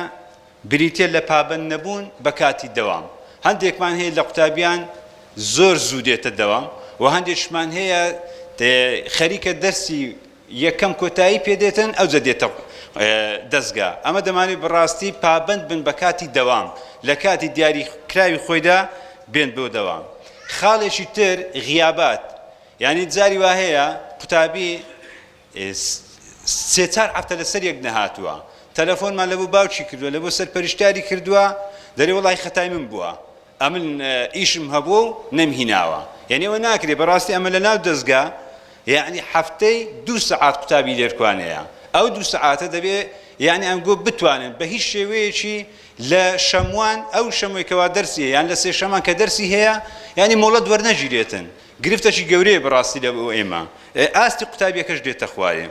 بریتێ لە پابەند نەبوون بە کاتی دەوام. هەندێکمان هەیە لە قوتابیان زۆر زوو دێتە دەوام و هەندێکشمان هەیە خەریکە دەرسی یەکەم کۆتایی پێدێتن ئەوجە دێتە دەستگا. ئەمە دەمانێت بەڕاستی پابەند بن بە کاتی دەوام، لە کاتی دیاریکراوی خۆیدا بێن بۆ دەوام. خاڵێکی تر غیابات، یعنی جاری وا هەیە قوتابی 3-4 هەفتە لەسەر یەک نەهاتووە، تەلەفۆنمان لە بۆ باوکی کردووە، لە بۆ سەرپەرشتیاری کردووە، دەرێ وەڵای خەتای من بووە، ئەمن ئیشم هەبوو و نەمهیناوە. یعنی ئەوە ناکرێت بەڕاستی ئەمە لە ناو دەستگا یعنی هەفتەی 2 سەعات قوتابی لێرکوانەیە. ئەو 2 سەعاتە دەبێت یعنی ئەمگۆ بتوانن بە هیچ شێوەیەکی لە شەموان ئەو شەمۆیکەوا دەرسی یان لە سێ شەمان کە دەرسی هەیە یعنی مۆڵەت وەرنەگیرێتن. گرفتەی گەورەیە بەڕاستی لە ئێمە، ئاستی قوتابیەکەش دێتە خوارێ.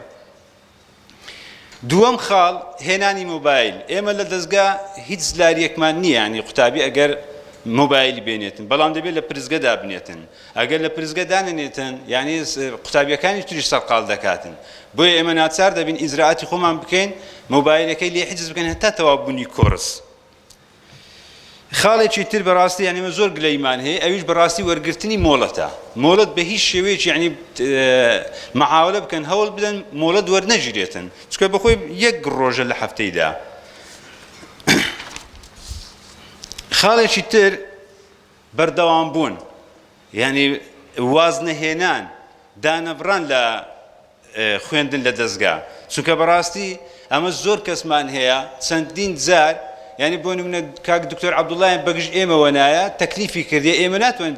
دووەم خاڵ هێنانی مۆبایل. ئێمە لە دەستگا هیچ زلاریەکمان نییە، ینی قوتابی ئەگەر مۆبایلی بێنێتن، بەڵام دەبێت لە پرزگەدا بنێتن. ئەگەر لە پرزگە دانێتن یعنی قوتابیەکانی توری سەرقاڵ دەکاتن. بۆیە ئێمە ناچار دەبین ئیجراعاتی خۆمان بکەین، مۆبایلەکەی لێ حجز بکەین هەتا تەوابوونی کۆرس. خاڵێکی تر بەڕاستی یعنی ئێمە زۆر گلەیمان هەیە، ئەویش بەڕاستی وەرگرتنی مۆڵەتە. مۆڵەت بە هیچ شێوەیەکی یعنی مەحاولە بکەن هەوڵ بدەن مۆڵەت وەرنەگیرێتن، چونکە بەخۆی یەک ڕۆژە لە هەفتەیدا. خاڵێکی تر بەردەوام بوون، یعنی وازنەهێنان، دانەبڕان لە خوێندن لە دەستگا، چونکە بەڕاستی ئەمە زۆر کەسمان هەیە چەندین جار یعنی بۆ نمونە کاک دکتۆر عەبدوڵڵایان بەگژ ئێمەوە نایە تەکلیفی کردی، ئێمە ناتوانین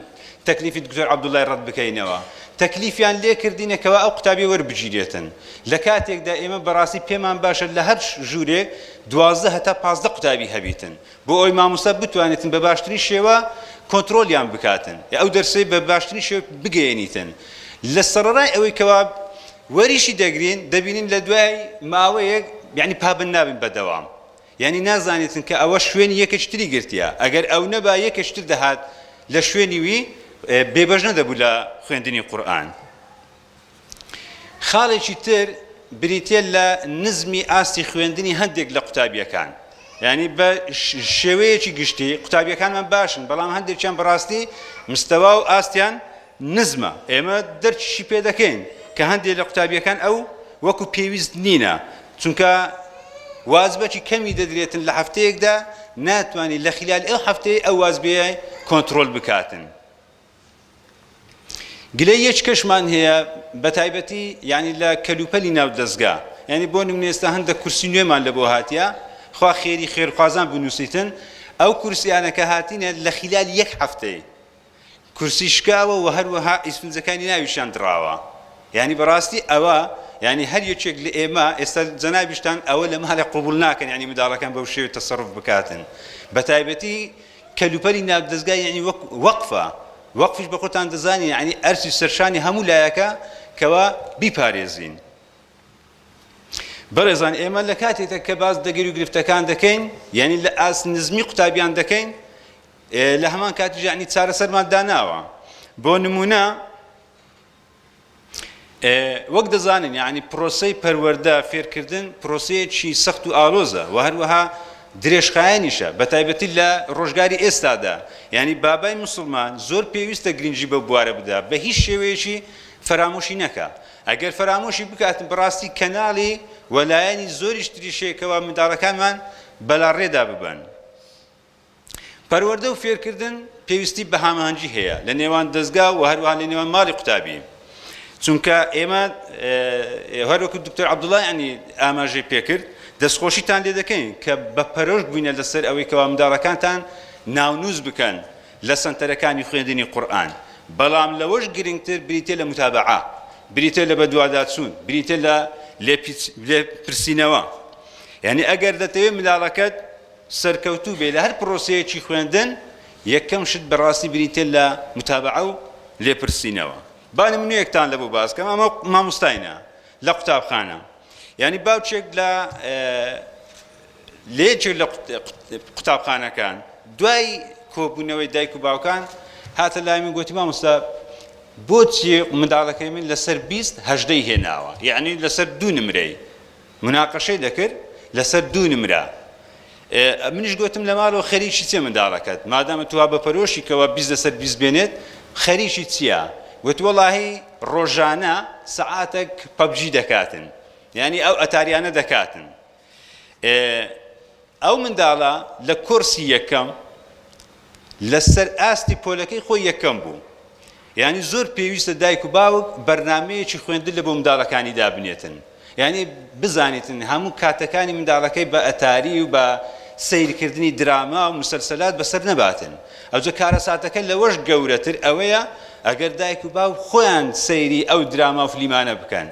تەکلیفی دکتۆر عەبدوڵڵای ڕەت بکەینەوە، تەکلیفیان لێ کردینەکەوە ئەو قوتابی وەربگیرێتن. لە کاتێکدا ئێمە بەڕاستی پێمان باشە لە هەر ژوورێک 12 هەتا 15 قوتابی هەبیتن بۆ ئەوی مامۆستا بتوانێتن بە باشترین شێوە کۆنتڕۆلیان بکاتن، ئەو دەرسەی بە باشترین شێوە بگەێنیتن. لە سەرەڕای ئەوەی کەوا وەریشی دەگرین دەبینین لە دوای ماوەیەک یعنی پابند نابن بەدەوام، یعنی نازانێتن کە ئەوە شوێنی یەکەشتری گرتیە، ئەگەر ئەو نەبا یەکەشتر دەهات لە شوێنی وی بێبەش نەدەبوو لە خوێندنی قورئان. خاڵێکی تر بریتێ لە نزمی ئاستی خوێندنی هەندێک لە قوتابیەکان، یعنی بە شێوەیەکی گشتی قوتابیەکانمان باشن، بەڵام هەندێکیان بەڕاستی مستەوا و ئاستیان نزمە. ئێمە دەرچشی پێ دەکەین کە هەندێک لە قوتابیەکان ئەو وەکو پێویست نینە، چونکە وازبەکی کەمی دەدرێتن لە هەفتەیەکدا ناتوانێت لە خلال ئەو هەفتەیە ئەو وازبەیە کۆنتڕۆل بکاتن. گلەی یەک کەشمان هەیە بە تایبەتی یعنی لە کەلوپەلی ناو دەستگا، یعنی بۆ نمونە ئێستا هەندێک کورسی نوێمان لە بۆ هاتیە، خوا خێری خێرخوازان بنووسیتن، ئەو کورسیانە کە هاتینە لە خلال یەک هەفتەیە کورسی شکاوە و هەروەها ئیسفنجەکانی ناویشان دراوە. یعنی بەڕاستی ئەوە یعنی هەر یەکێک لە ئێمە ئێستا جەنابیشتان ئەوە لە ماڵێ قبول ناکەن، یعنی منداڵەکان بەو شێوە تەسەڕف بکاتن. بە تایبەتی کەلوپەلی ناو دەستگا یعنی وەقفە، وەقفیش بە خۆتان دەزانین یعنی ئەرسی سەرشانی هەموو لایەکە کەوا بیپارێزین. بەڕێزان ئێمە لە کاتێکە کە باز دەگیر و گرفتەکان دەکەین، یعنی لە ئاست نزمی قوتابیان دەکەین، لە هەمان کاتیش یعنی چارەسەرمان داناوە. بۆ نمونە وەک دەزانن یعنی پرۆسەی پەروەردە فێرکردن پرۆسەیەکی سەخت و ئالۆزە و هەروەها درێژخایەنیشە، بە تایبەتی لە ڕۆژگاری ئێستادا. یعنی بابای موسڵمان زۆر پێویستە گرنگی بە بوارە بدا، بە هیچ شێوەیەکی فەرامۆشی نەکە. ئەگەر فەرامۆشی بکاتن بەڕاستی کەناڵی وەلایەنی زۆریش تریشەیەکەوە منداڵەکانمان بەلاڕێدا ببن. پەروەردە و فێرکردن پێویستی بە هاماهەنگی هەیە لە نێوان دەستگا و هەروەها لە نێوان ماڵی قوتابی، چونکە ئێمە هەروەکو دکتۆر عەبدوڵڵا یعنی ئاماژەی پێکرد، دەستخۆشیتان لێ دەکەین کە بە پەرۆش بووینە لەسەر ئەوەی کەوا منداڵەکانتان ناونووس بکەن لە سەنتەرەکانی خوێندنی قورئان، بەڵام لەوەش گرنگتر بریتێ لە متابعە، بریتێ لە بەدواداچوون، بریتێ لە لێپرسینەوە. یعنی ئەگەر دەتەوێت منداڵەکەت سەرکەوتوو بێ لە هەر پرۆسەیەکی خوێندن، یەکەم شت بەڕاستی بریتێ لە متابعە و لێپرسینەوە. با نمونەیەکتان لە بۆ باسکەم، ئەمە مامۆستاینە لە قوتابخانە، یعنی باوچێک لە یەکێک لە قوتابخانەکان دوای کۆبوونەوەی دایک و باوکان هاتە لای من گوتی مامۆستا بۆچی منداڵەکەی من لەسەر 20 هەژدەی هێناوە، یعنی لەسەر 2 نمرەی مناقەشەی دەکرد لەسەر 2 نمرە. منیش گوتم لە ماڵەوە خەریکی چیە منداڵەکەت، مادامە تووا بە پەرۆشی کەوە 20 لەسەر 20 بێنێت خەریکی چییە؟ وتی وەڵاهی ڕۆژانە سەعاتێک پەبجی دەکاتن، یعنی ئەو ئەتاریانە دەکاتن. ئەو منداڵە لە کورسی یەکەم لەسەر ئاستی پۆلەکەی خۆی یەکەم بوو، یعنی زۆر پێویستە دایک و باوک بەرنامەیەکی خوێندن لە بۆ منداڵەکانی دابنێتن، یعنی بزانێتن هەموو کاتەکانی منداڵەکەی بە ئەتاری و بە سەیرکردنی دراما و مسلسلات بەسەر نەباتن. ئەوجا کارە ساتەکە لەوەش گەورەتر ئەوەیە ئەگەر دایک و باوک خۆیان سەیری ئەو دراما و فلیمانە بکەن،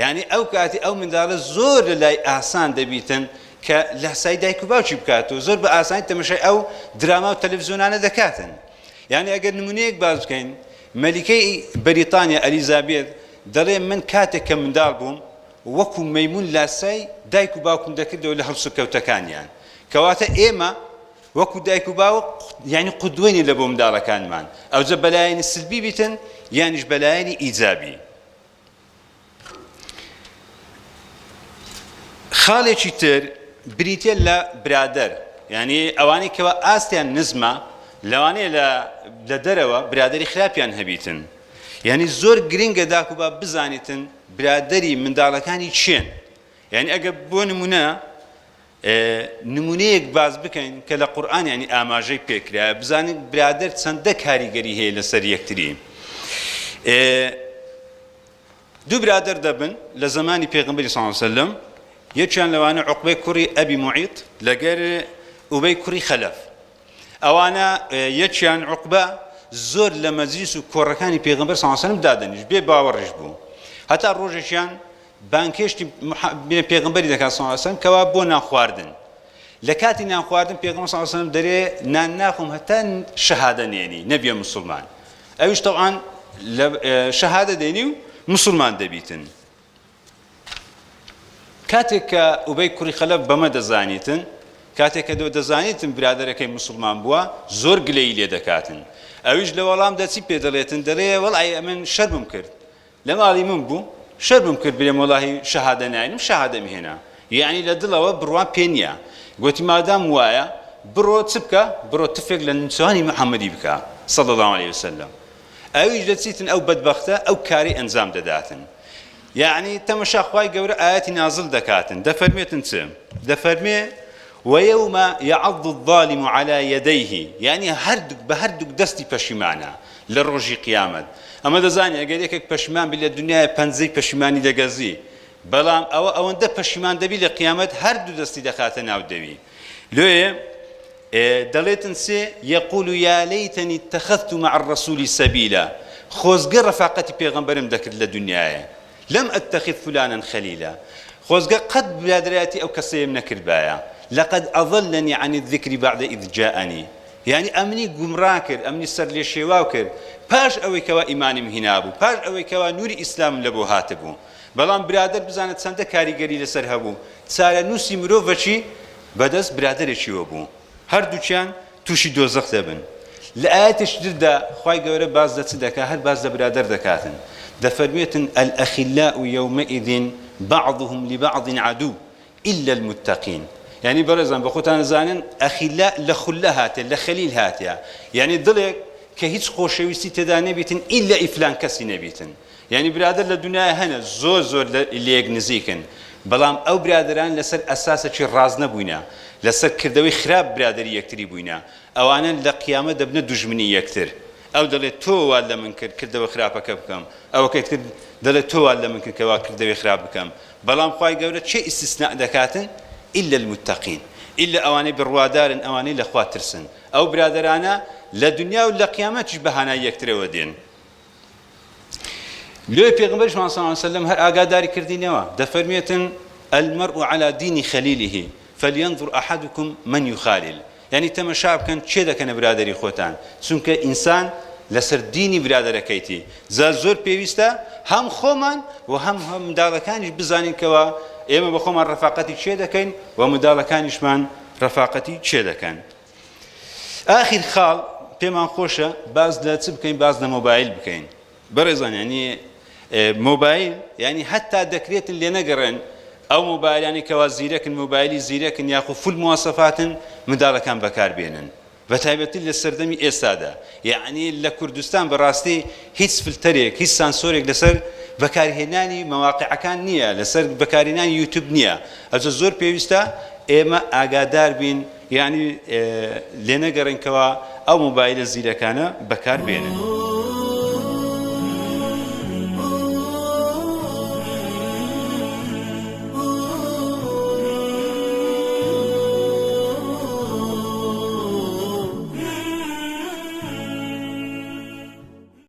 یعنی ئەو کاتی ئەو منداڵە زۆر لە لای ئاسان دەبیتن کە لە سای دایک و باوکی بکاتەوە، زۆر بە ئاسانی تەماشای ئەو دراما و تەلەڤیزیۆنانە دەکاتن. یعنی ئەگەر نمونەیەک باز بکەین، مەلیکەی بەریتانیا ئەلیزابێت دەڵێ من کاتێک کە منداڵ بووم وەکو مەیمون لاسای دایک و باوکم دەکردەوە لە هەڵسو کەوتەکانیان، کەواتە ئێمە وەکو دایک و باوک یعنی قودوەینی لە بۆ منداڵەکانمان، ئەوجا بەلایەنی سلبی بیتن یانیش بەلایەنی ئیجابی. خاڵێکی تر بریتێ لە برادەر، یعنی ئەوانەی کەوە ئاستیان نزمە لەوانەیە لە دەرەوە برادەری خراپیان هەبیتن، یعنی زۆر گرنگە داک و با بزانیتن برادەری منداڵەکانی چێن. یعنی ئەگە بۆ نمونەیەک باز بکەین کە لە قورئان یعنی ئاماژەی پێکرا، بزانین برادەر چەندە کاریگەری هەیە لەسەر یەکتری. دوو برادەر دەبن لە زمانی پێغەمبەری صلی الله علیه و سلم، یەکیان لەوانە عوقبەی کوڕی ئەبی موعیط لەگەر ئوبەی کوڕی خەلەف. ئەوانە یەکیان عوقبە زۆر لە مەجلیس و کۆڕەکانی پێغەمبەر صلی الله علیه و سلم دادەنیش، بێ باوەڕیش بوو. هەتا ڕۆژێکیان بانکێشتی پێغەمبەری دەکات صلی الله علیه و سلم کەوا بۆ نان خواردن. لە کاتی نان خواردن پێغەمبەر صلی الله علیه و سلم دەرێ نان ناخۆم هەتا شەهادە نێنی نەبیە موسڵمان، ئەویش تەوعان شەهادە دێنی و موسڵمان دەبیتن. کاتێک کە ئوبەی کوڕی خەلەف بەمە دەزانیتن، کاتێک کە دەزانیتن برادەرەکەی موسڵمان بووە، زۆر گلەیی لێ دەکاتن. ئەویش لە وەڵام دەچی پێ دەڵێتن، دەڵێ وەڵای من شەرمم کرد، لە ماڵی من بوو شەرمم کرد بێم وەڵاهی شەهادە ناینم شەهادەمی هێنا یعنی لە دڵەوە بڕوان پێ نییە گوتی مادام وایە بڕۆ چ بکە بڕۆ تفێک لە نووسانی محەممەدی بکە صلی الله عليه وسلم ئەویش دەچیتن ئەو بەدبەختە ئەو کاری ئەنجام دەداتن یعنی تەمەشا خوای گەورە ئاەتی نازڵ دەکاتن دەفەرمێتن چ دەفەرمێ ويوم يعض الظالم على يديه يعني هردك بهردك دستي پشیمانە لە ڕۆژی قیامەت ئەمە دەزانێت ئەگەر یەکێک پەشیمان بێت لە دنیای پەنجەی پەشیمانی دەگەزی بەڵام ئەوەندە پەشیمان دەبی لە قیامەت هەردوو دەستی دەخاتە ناو دەوی لێ دەڵێتن سێ يقول يا ليتني اتخذت مع الرسول سبيلا خۆزگە ڕەفاقەتی پێغەمبەرم دەکرد لە دنیاە لم أتخذ فلانا خليلا خۆزگە قەت برادرایەتی ئەو کەسەیەم نەکردبایە لقد أضلني عن الذكر بعد إذ جاءني يعني أمني قمرا کرد أمني سر لي شێواو کرد پاش ئەوەی کەوا ئیمانم هینابوو پاش ئەوەی کەوا نوری ئیسلام لەبۆ هاتبوو بەڵام برادر بزانێت چەندە کاریگەری لەسەر هەبوو چارە نووسی مرۆڤەکی بەدەست برادرێکیوە بوو هەردووچیان تووشی دۆزەخ دەبن لە ئاەتێک تردا خوای گەورە باز دەچ دەکات هەر باز لە برادر دەکاتن دەفەرمێتن الأخلاء يومئذ بعضهم لبعض عدو إلا المتقين يعني برزان بخوتان زانن أخلاء لخلة هاتي لخليل هاتيا يعني دلك كهيج خوشويستي تدا نبيتن إلا إفلان كسي نبيتن يعني برادر لدنيا هنا زور زور اللي يجنزيكن بلام أو برادران لسر أساسا شي راز نبوينا لسر كردوي خراب برادري يكتري بوينا أو أنا لقيامة دبنا دجمني يكتر أو دلت تو ولا منكر كردوي خرابك بكم أو كتر دلت تو ولا منكر كوا كردوي خراب بكم بلام خواي قولت شيء استثناء دكاتن إلا المتقين إلا أواني بالروادار أواني لأخوات ترسن أو برادرانا لدنيا ولا قيامة تشبهنا يكتر ودين لو پیغمبر صلى الله عليه وسلم هر آگاداری کردینەوە دەفەرمێتن المرء على دين خليله فلينظر أحدكم من يخالل يعني تەماشا بکەن چێ دەکەنە برادری خۆتان چونکە ئینسان لەسەر دینی برادەرەکەیتی زۆر پێویستە هەم خۆمان و هەم منداڵەکانیش بزانین کەوە ئێمە بە خۆمان ڕەفاقەتی چێ دەکەین و منداڵەکانیشمان ڕەفاقەتی چێ دەکەن ئاخر خاڵ پێمان خۆشە باز لە چ بکەین باز لە مۆبایل بکەین بەڕێزان یعنی مۆبایل یعنی هەتا دەکرێتن لێ نەگەڕێن ئەو مۆبایلانی کەوا زیرەکن مۆبایلی زیرەکن یاخو فول مواسەفاتن منداڵەکان بەکاربێنن بە تایبەتی لە سەردەمی ئێستادا یعنی لە کوردستان بەڕاستی هیچ فلتەرێک هیچ سانسۆرێک لەسەر بەکارهێنانی مەواقعەکان نییە لەسەر بەکارهێنانی یوتیوب نییە ئەجە زۆر پێویستە ئێمە ئاگادار بین یعنی لێ نەگەڕێنکەوە ئەو مۆبایلە زیرەکانە بەکاربێنن